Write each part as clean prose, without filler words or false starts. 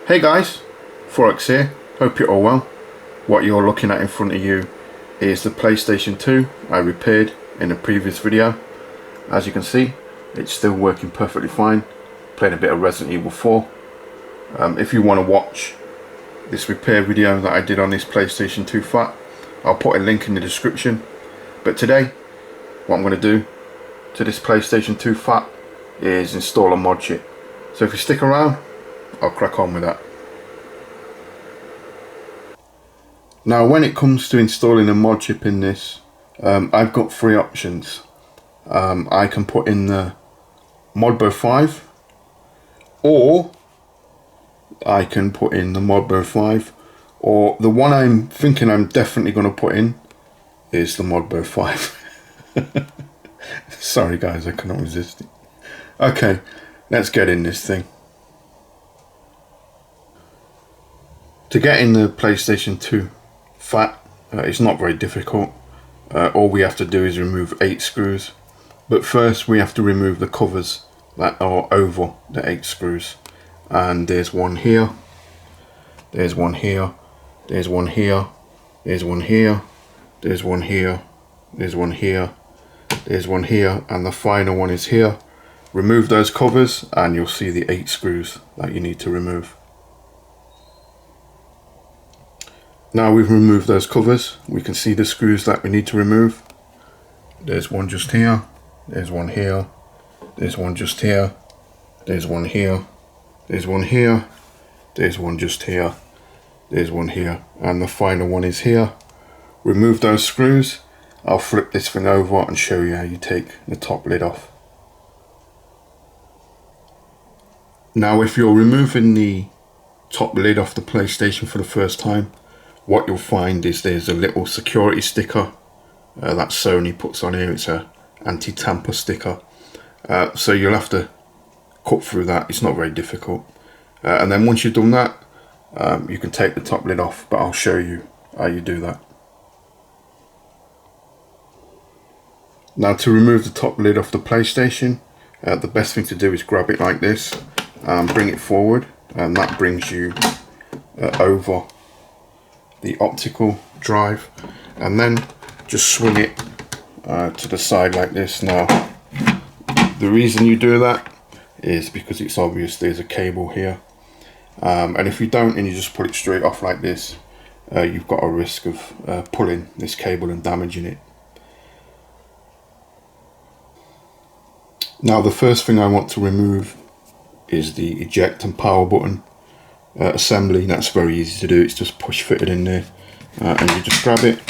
Hey guys, Forex here, hope you're all well. What you're looking at in front of you is the PlayStation 2 I repaired in a previous video. As you can see, it's still working perfectly fine. Played a bit of Resident Evil 4. If you want to watch this repair video that I did on this PlayStation 2 FAT, I'll put a link in the description. But today, what I'm going to do to this PlayStation 2 FAT is install a ModChip. So if you stick around, I'll crack on with that. Now when it comes to installing a ModChip in this, I've got three options. I can put in the Modbo 5, or I can put in the Modbo 5, or the one I'm thinking I'm definitely going to put in is the Modbo 5. Sorry guys, I cannot resist it. Okay, let's get in this thing. To get in the PlayStation 2 FAT, it's not very difficult. All we have to do is remove 8 screws. But first we have to remove the covers that are over the 8 screws. And there's one here, there's one here, there's one here, there's one here, there's one here, there's one here, there's one here, and the final one is here. Remove those covers and you'll see the 8 screws that you need to remove. Now we've removed those covers, we can see the screws that we need to remove. There's one just here, there's one here, there's one just here, there's one here, there's one here, there's one just here, there's one here, and the final one is here. Remove those screws. I'll flip this thing over and show you how you take the top lid off. Now if you're removing the top lid off the PlayStation for the first time, what you'll find is there's a little security sticker that Sony puts on here. It's a anti-tamper sticker. So you'll have to cut through that. It's not very difficult. And then once you've done that, you can take the top lid off, but I'll show you how you do that. Now to remove the top lid off the PlayStation, the best thing to do is grab it like this and bring it forward, and that brings you over the optical drive, and then just swing it to the side like this. Now the reason you do that is because it's obvious there's a cable here, and if you don't and you just pull it straight off like this, you've got a risk of pulling this cable and damaging it. Now the first thing I want to remove is the eject and power button assembly. That's very easy to do. It's just push fitted in there, and you just grab it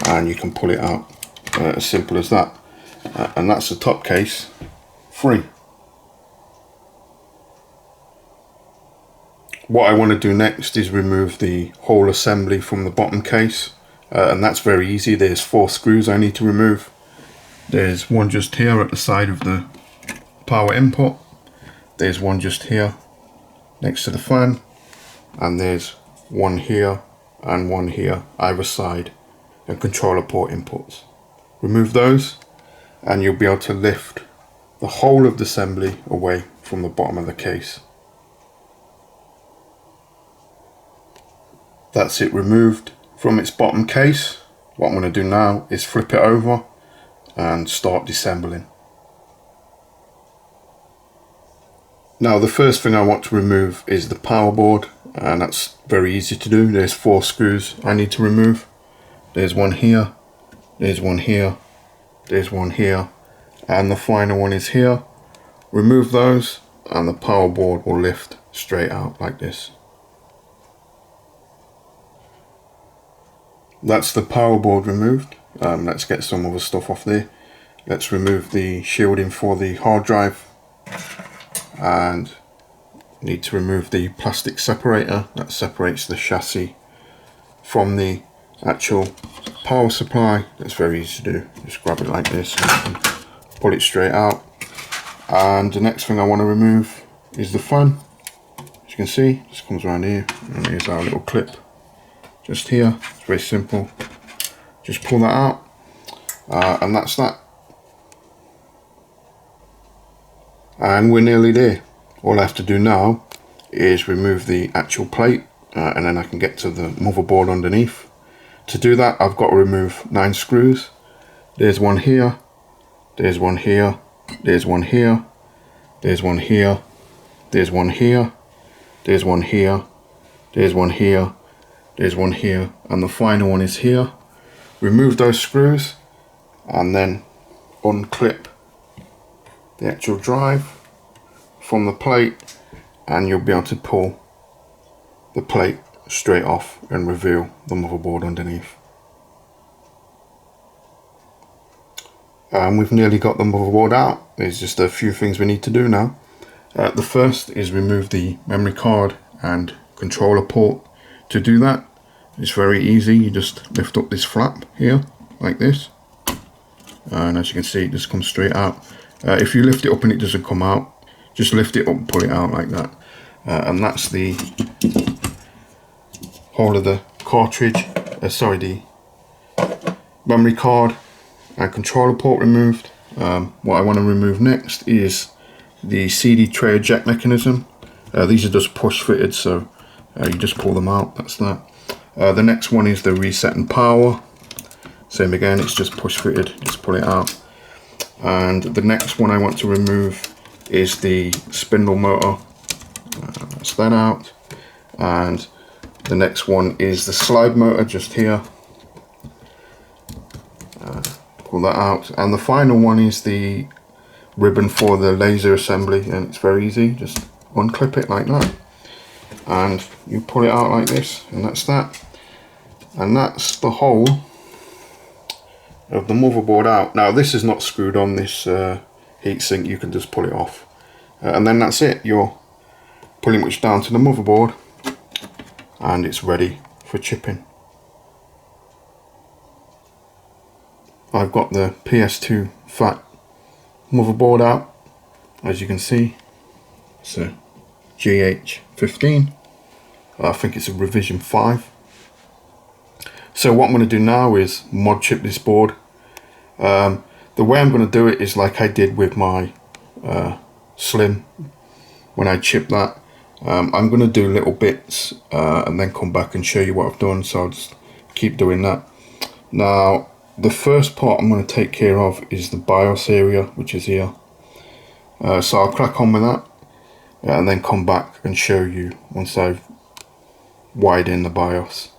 and you can pull it out, as simple as that. And that's the top case free. What I want to do next is remove the whole assembly from the bottom case, and that's very easy. There's 4 screws I need to remove. There's one just here at the side of the power input, there's one just here next to the fan, and there's one here and one here either side, and controller port inputs. Remove those and you'll be able to lift the whole of the assembly away from the bottom of the case. That's it removed from its bottom case. What I'm going to do now is flip it over and start disassembling. Now the first thing I want to remove is the power board, and that's very easy to do. There's 4 screws I need to remove. There's one here, there's one here, there's one here, and the final one is here. Remove those and the power board will lift straight out like this. That's the power board removed. Let's get some other stuff off there. Let's remove the shielding for the hard drive, and need to remove the plastic separator that separates the chassis from the actual power supply. That's very easy to do. Just grab it like this and pull it straight out. And the next thing I want to remove is the fan. As you can see, this comes around here, and here's our little clip just here. It's very simple. Just pull that out, and that's that. And we're nearly there. All I have to do now is remove the actual plate, and then I can get to the motherboard underneath. To do that, I've got to remove 9 screws. There's one here, there's one here, there's one here, there's one here, there's one here, there's one here, there's one here, there's one here, and the final one is here. Remove those screws and then unclip the actual drive from the plate, and you'll be able to pull the plate straight off and reveal the motherboard underneath. And we've nearly got the motherboard out. There's just a few things we need to do now. The first is remove the memory card and controller port. To do that, it's very easy. You just lift up this flap here like this, and as you can see, it just comes straight out. If you lift it up and it doesn't come out, just lift it up and pull it out like that, and that's the whole of the cartridge, the memory card and controller port removed. What I want to remove next is the CD tray eject mechanism. These are just push fitted, so you just pull them out. That's that. The next one is the reset and power. Same again, it's just push fitted, just pull it out. And the next one I want to remove is the spindle motor. That's that out. And the next one is the slide motor, just here. Pull that out. And the final one is the ribbon for the laser assembly, and it's very easy. Just unclip it like that, and you pull it out like this, and that's that. And that's the whole of the motherboard out. Now this is not screwed on this heatsink, you can just pull it off. And then that's it. You're pretty much down to the motherboard, and it's ready for chipping. I've got the PS2 fat motherboard out, as you can see. It's a GH15. I think it's a revision 5. So what I'm going to do now is mod chip this board. The way I'm going to do it is like I did with my Slim when I chipped that. I'm going to do little bits and then come back and show you what I've done, so I'll just keep doing that. Now the first part I'm going to take care of is the BIOS area, which is here. So I'll crack on with that and then come back and show you once I've wired in the BIOS.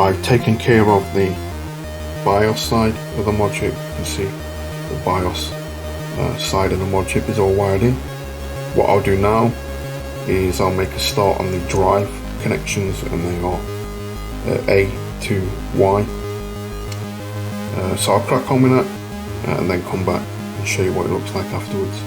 I've taken care of the BIOS side of the mod chip. You can see the BIOS side of the mod chip is all wired in. What I'll do now is I'll make a start on the drive connections, and they are A to Y. So I'll crack on with that and then come back and show you what it looks like afterwards.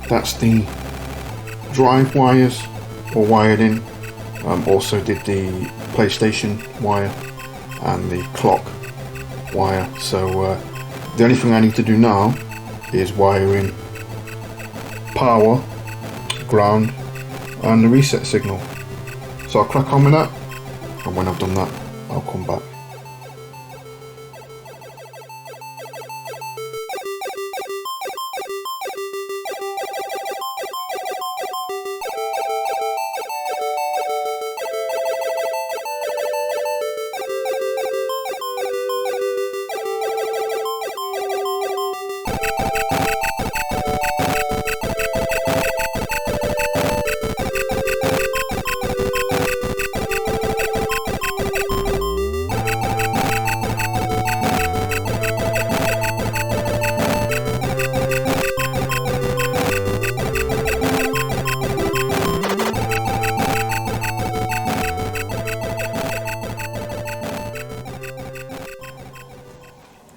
That's the drive wires all wired in. Also did the PlayStation wire and the clock wire. So the only thing I need to do now is wire in power, ground and the reset signal. So I'll crack on with that, and when I've done that I'll come back.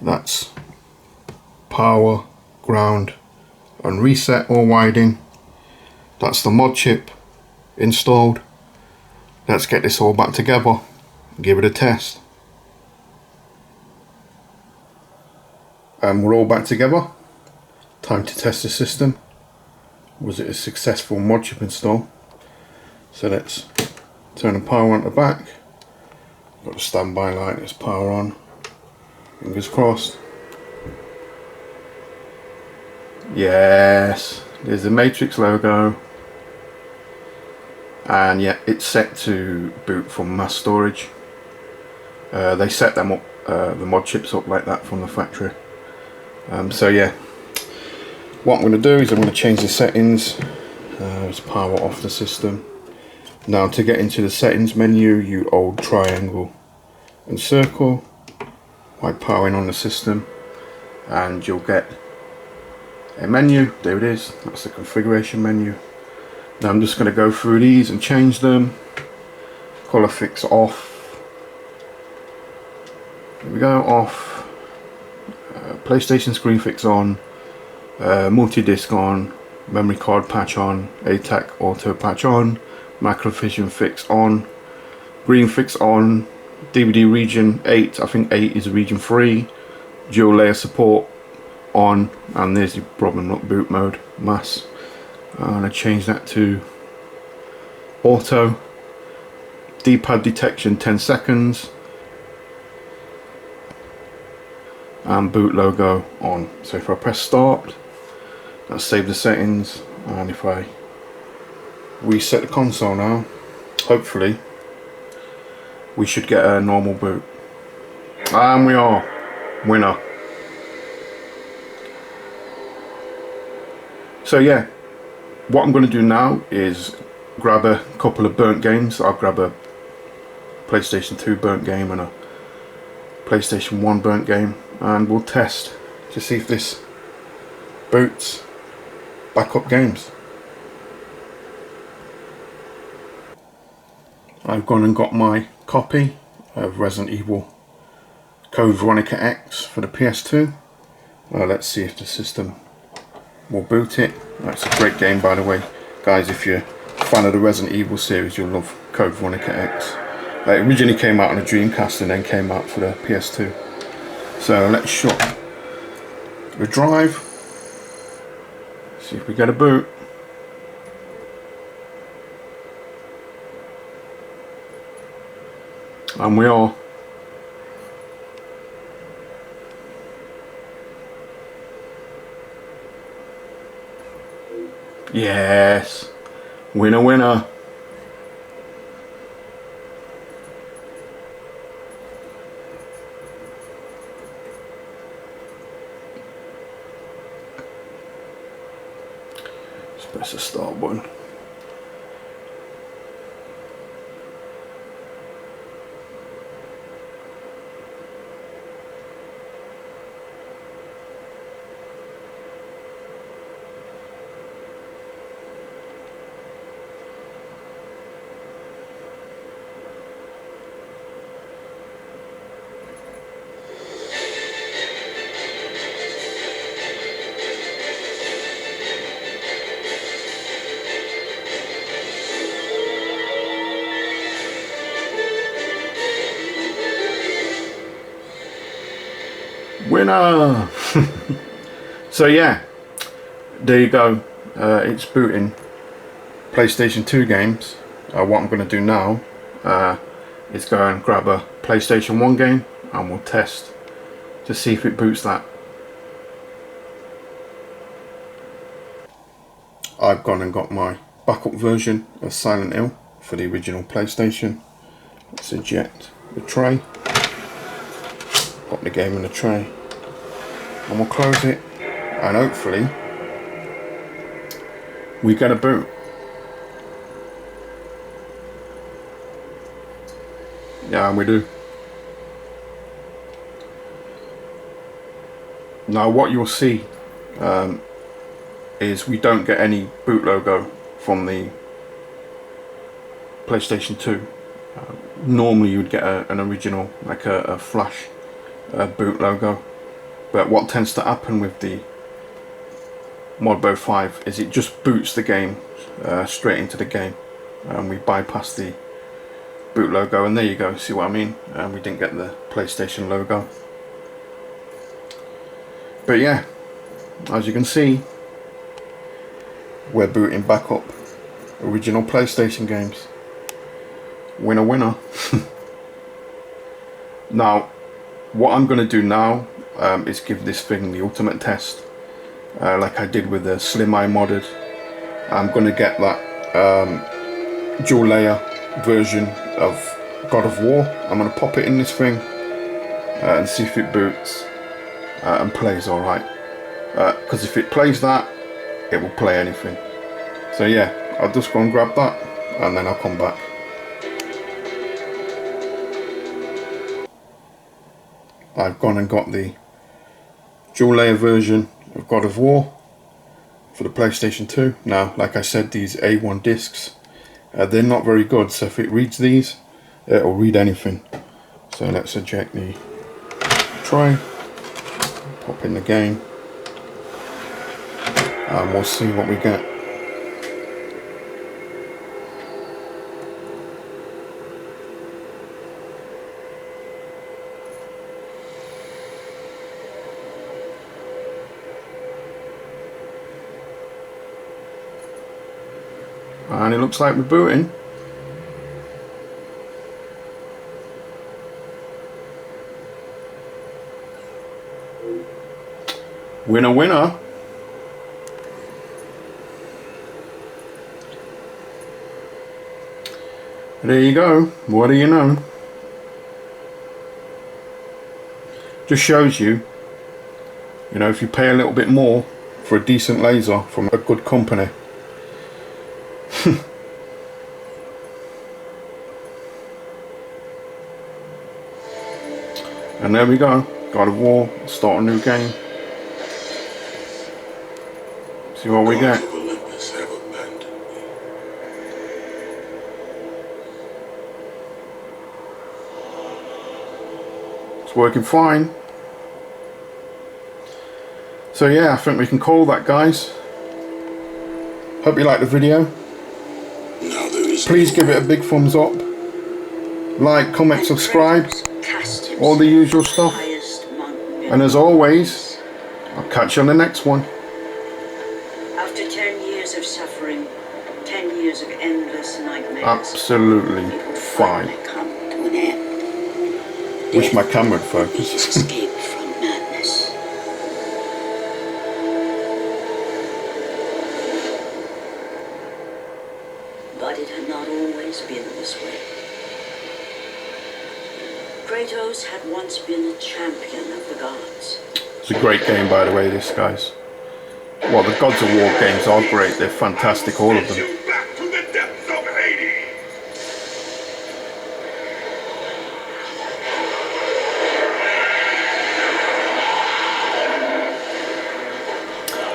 That's power, ground and reset all wired in. That's the mod chip installed. Let's get this all back together and give it a test. And we're all back together. Time to test the system. Was it a successful ModChip install? So let's turn the power on at the back. Got the standby light, let's power on. Fingers crossed. Yes, there's the Matrix logo. And yeah, it's set to boot from mass storage. They set them up, the ModChips up like that from the factory. So yeah, what I'm going to do is I'm going to change the settings. Let's power off the system. Now to get into the settings menu, you hold triangle and circle by powering on the system, and you'll get a menu. There it is, that's the configuration menu. Now I'm just going to go through these and change them. Color fix off. Here we go, off. PlayStation screen fix on. Multi-disc on. Memory card patch on. ATAC auto patch on. Macrovision fix on. Green fix on. DVD region 8, I think 8 is region 3. Dual layer support on. And there's your problem, not boot mode, mass. I'm going to change that to auto. D-pad detection 10 seconds. And boot logo on. So if I press start, that'll save the settings. And if I reset the console now, hopefully we should get a normal boot. And we are. Winner. So yeah, what I'm going to do now is grab a couple of burnt games. I'll grab a PlayStation 2 burnt game and a PlayStation 1 burnt game, and we'll test to see if this boots backup games. I've gone and got my copy of Resident Evil Code Veronica X for the PS2. Let's see if the system will boot it. That's a great game, by the way, guys. If you're a fan of the Resident Evil series, you'll love Code Veronica X. It originally came out on a Dreamcast and then came out for the PS2. So let's shut the drive, see if we get a boot. And we are. Yes, winner, winner. Just press the start button. Winner! So yeah, there you go. It's booting PlayStation 2 games. What I'm going to do now is go and grab a PlayStation 1 game and we'll test to see if it boots that. I've gone and got my backup version of Silent Hill for the original PlayStation. Let's eject the tray. Put the game in the tray. And we'll close it, and hopefully we get a boot. Yeah, and we do. Now what you'll see is we don't get any boot logo from the PlayStation 2. Normally you'd get an original, like a flash boot logo. But what tends to happen with the Modbo 5 is it just boots the game straight into the game, and we bypass the boot logo, and there you go, see what I mean? We didn't get the PlayStation logo. But yeah, as you can see, we're booting back up original PlayStation games. Winner winner. Now what I'm going to do now is give this thing the ultimate test, like I did with the Slim Eye modded. I'm going to get that dual layer version of God of War. I'm going to pop it in this thing and see if it boots and plays alright, because if it plays that, it will play anything. So yeah, I'll just go and grab that and then I'll come back. I've gone and got the dual layer version of God of War for the PlayStation 2. Now, like I said, these A1 discs, they're not very good, so if it reads these, it'll read anything. So let's eject the tray, pop in the game, and we'll see what we get. And it looks like we're booting. Winner winner. There you go. What do you know? Just shows you, you know, if you pay a little bit more for a decent laser from a good company. And there we go. God of War. Start a new game. See what we get. It's working fine. So yeah, I think we can call that, guys. Hope you liked the video. Please give it a big thumbs up. Like, comment, subscribe. All the usual stuff. And as always, I'll catch you on the next one. After 10 years of suffering, 10 years of endless nightmares, absolutely fine. Wish my camera would focus. Escape from madness. But it had not always been this way. Kratos had once been a champion of the gods. It's a great game, by the way, this, guys. Well, the Gods of War games are great. They're fantastic, all of them.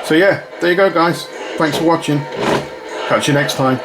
So yeah, there you go, guys. Thanks for watching. Catch you next time.